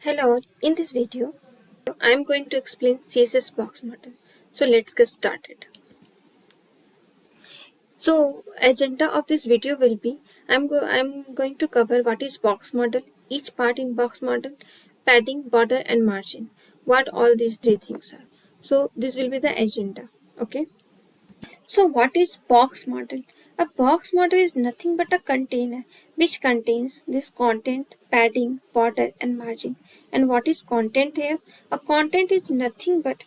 Hello, in this video, I am going to explain CSS box model. So let's get started. So agenda of this video will be I'm going to cover what is box model, each part in box model, padding, border and margin. What all these three things are. So this will be the agenda. Okay. So what is box model? A box model is nothing but a container which contains this content, padding, border and margin. And what is content here? A content is nothing but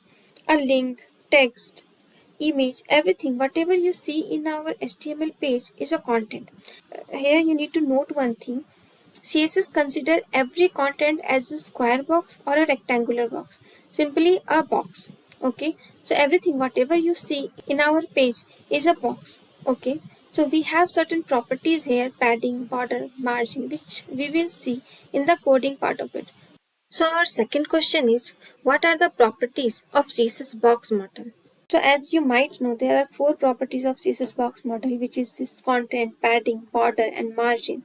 a link, text, image, everything. Whatever you see in our HTML page is a content. Here you need to note one thing. CSS consider every content as a square box or a rectangular box. Simply a box. Okay. So everything, whatever you see in our page is a box. Okay. So we have certain properties here, padding, border, margin, which we will see in the coding part of it. So our second question is, what are the properties of CSS box model? So as you might know, there are four properties of CSS box model, which is this content, padding, border and margin.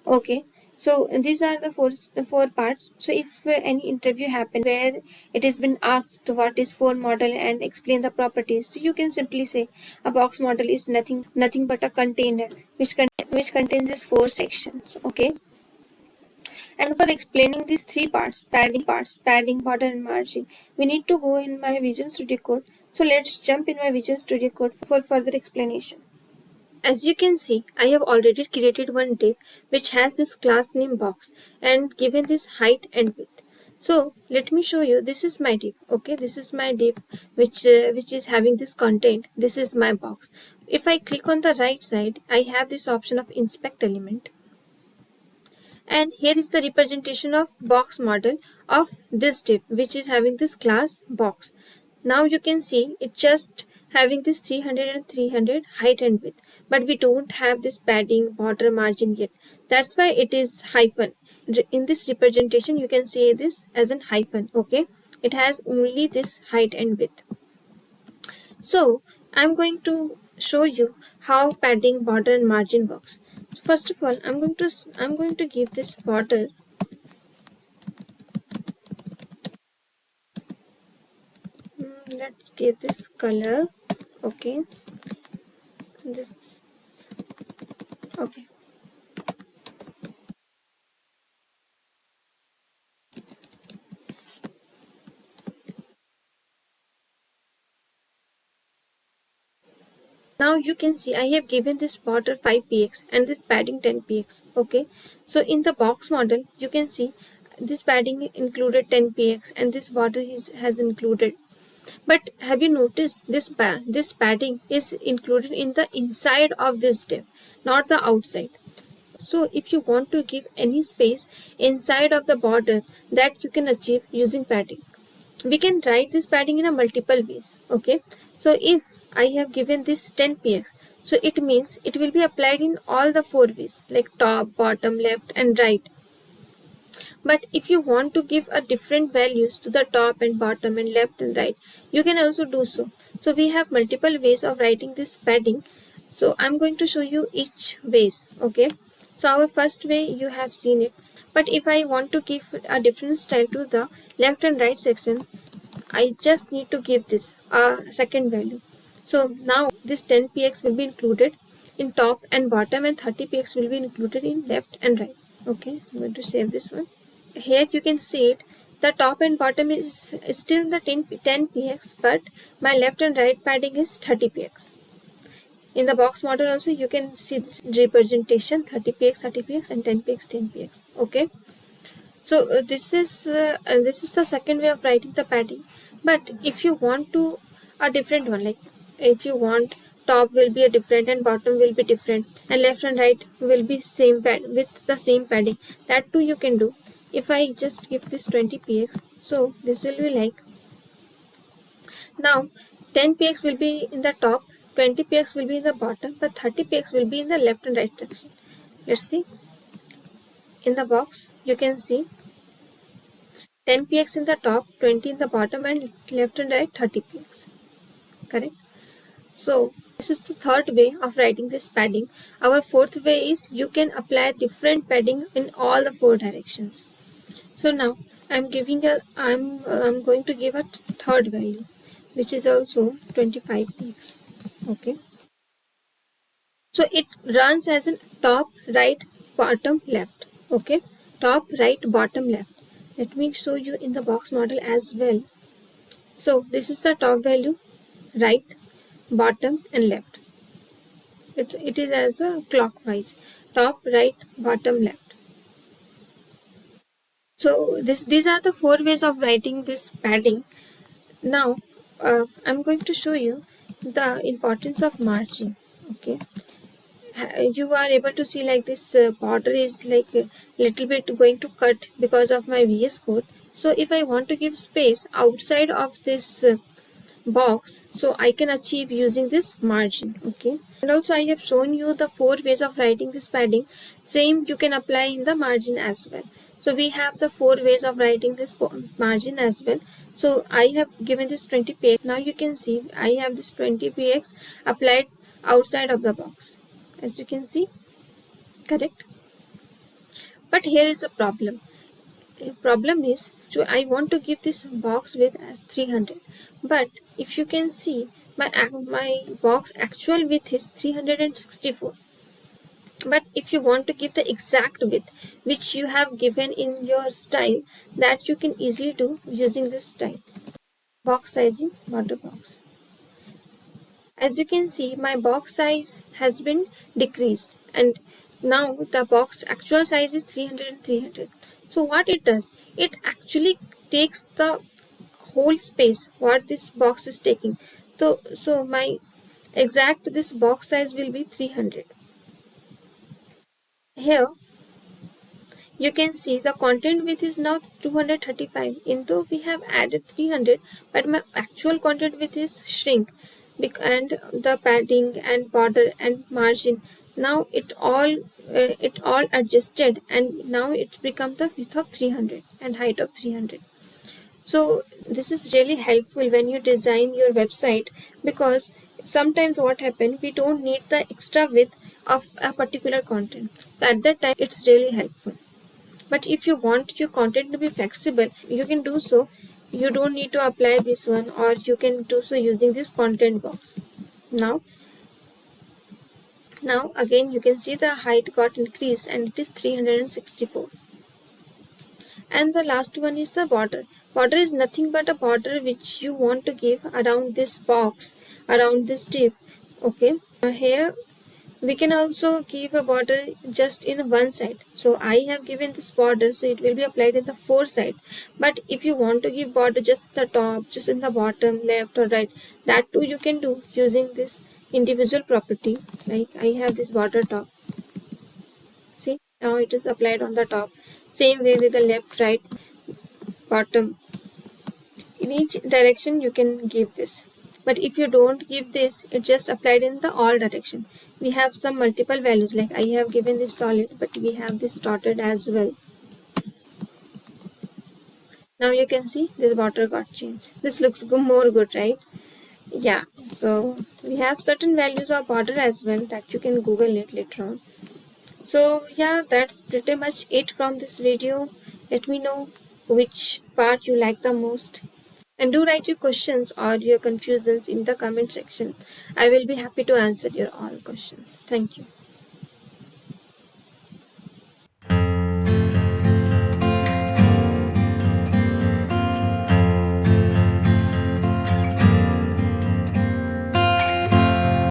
Okay, so these are the four parts. So if any interview happen where it has been asked what is four model and explain the properties, so you can simply say a box model is nothing but a container which contains these four sections. Okay, and for explaining these three parts, padding, border and margin, we need to go in my Visual Studio Code. So let's jump in my Visual Studio Code for further explanation. As you can see, I have already created one div which has this class name box and given this height and width. So let me show you. This is my div. Okay, this is my div which is having this content. This is my box. If I click on the right side, I have this option of inspect element. And here is the representation of box model of this div which is having this class box. Now you can see it just having this 300 and 300 height and width, but we don't have this padding, border, margin yet. That's why it is hyphen. In this representation you can say this as an hyphen. Okay, it has only this height and width. So I'm going to show you how padding, border and margin works. First of all, I'm going to give this border. Let's give this color. Okay, this. Okay. Now you can see I have given this border 5px and this padding 10px. Okay, so in the box model you can see this padding included 10px and this border has included. But have you noticed this padding is included in the inside of this div, not the outside. So if you want to give any space inside of the border, that you can achieve using padding. We can write this padding in a multiple ways. Okay, so if I have given this 10px, so it means it will be applied in all the four ways, like top, bottom, left and right. But if you want to give a different values to the top and bottom and left and right, you can also do so. So we have multiple ways of writing this padding. So I'm going to show you each ways. Okay, so our first way you have seen it. But if I want to give a different style to the left and right section, I just need to give this a second value. So now this 10px will be included in top and bottom and 30px will be included in left and right. Okay, I'm going to save this one. Here you can see it. The top and bottom is still the 10px, but my left and right padding is 30px. In the box model also you can see this representation 30px, 30px and 10px, 10px. Okay. So this is the second way of writing the padding. But if you want to a different one, like if you want top will be a different and bottom will be different and left and right will be same pad with the same padding, that too you can do. If I just give this 20px, so this will be like, now 10px will be in the top, 20px will be in the bottom, but 30px will be in the left and right section. Let's see. In the box you can see 10px in the top, 20 in the bottom and left and right 30px. Correct? So this is the third way of writing this padding. Our fourth way is you can apply different padding in all the four directions. So now I'm going to give a third value, which is also 25px. Okay. So it runs as an top, right, bottom, left. Okay. Top, right, bottom, left. Let me show you in the box model as well. So this is the top value, right, bottom, and left. It is as a clockwise, top, right, bottom, left. So these are the four ways of writing this padding. Now I'm going to show you the importance of margin. Okay, you are able to see like this border is like a little bit going to cut because of my VS Code. So if I want to give space outside of this box, so I can achieve using this margin. Okay, and also I have shown you the four ways of writing this padding. Same you can apply in the margin as well. So we have the four ways of writing this margin as well. So I have given this 20px. Now you can see I have this 20px applied outside of the box, as you can see, correct. But here is a problem. The problem is, so I want to give this box width as 300, but if you can see my box actual width is 364. But if you want to give the exact width which you have given in your style, that you can easily do using this style. Box sizing, border box. As you can see, my box size has been decreased, and now the box actual size is 300 and 300. So what it does, it actually takes the whole space what this box is taking. So my exact this box size will be 300. Here you can see the content width is now 235. In though we have added 300, but my actual content width is shrink, and the padding and border and margin, now it all adjusted, and now it's become the width of 300 and height of 300. So this is really helpful when you design your website, because sometimes what happens, we don't need the extra width of a particular content. So at that time it's really helpful. But if you want your content to be flexible, you can do so. You don't need to apply this one, or you can do so using this content box. Now again you can see the height got increased and it is 364. And the last one is the border. Border is nothing but a border which you want to give around this box, around this div. Okay, here we can also give a border just in one side. So I have given this border, so it will be applied in the four side. But if you want to give border just in the top, just in the bottom, left or right, that too you can do using this individual property. Like I have this border top. See, now it is applied on the top. Same way with the left, right, bottom. In each direction you can give this. But if you don't give this, it just applied in the all direction. We have some multiple values, like I have given this solid, but we have this dotted as well. Now you can see this border got changed. This looks more good, right? Yeah, so we have certain values of border as well that you can Google it later on. So yeah, that's pretty much it from this video. Let me know which part you like the most. And do write your questions or your confusions in the comment section. I will be happy to answer your all questions. Thank you.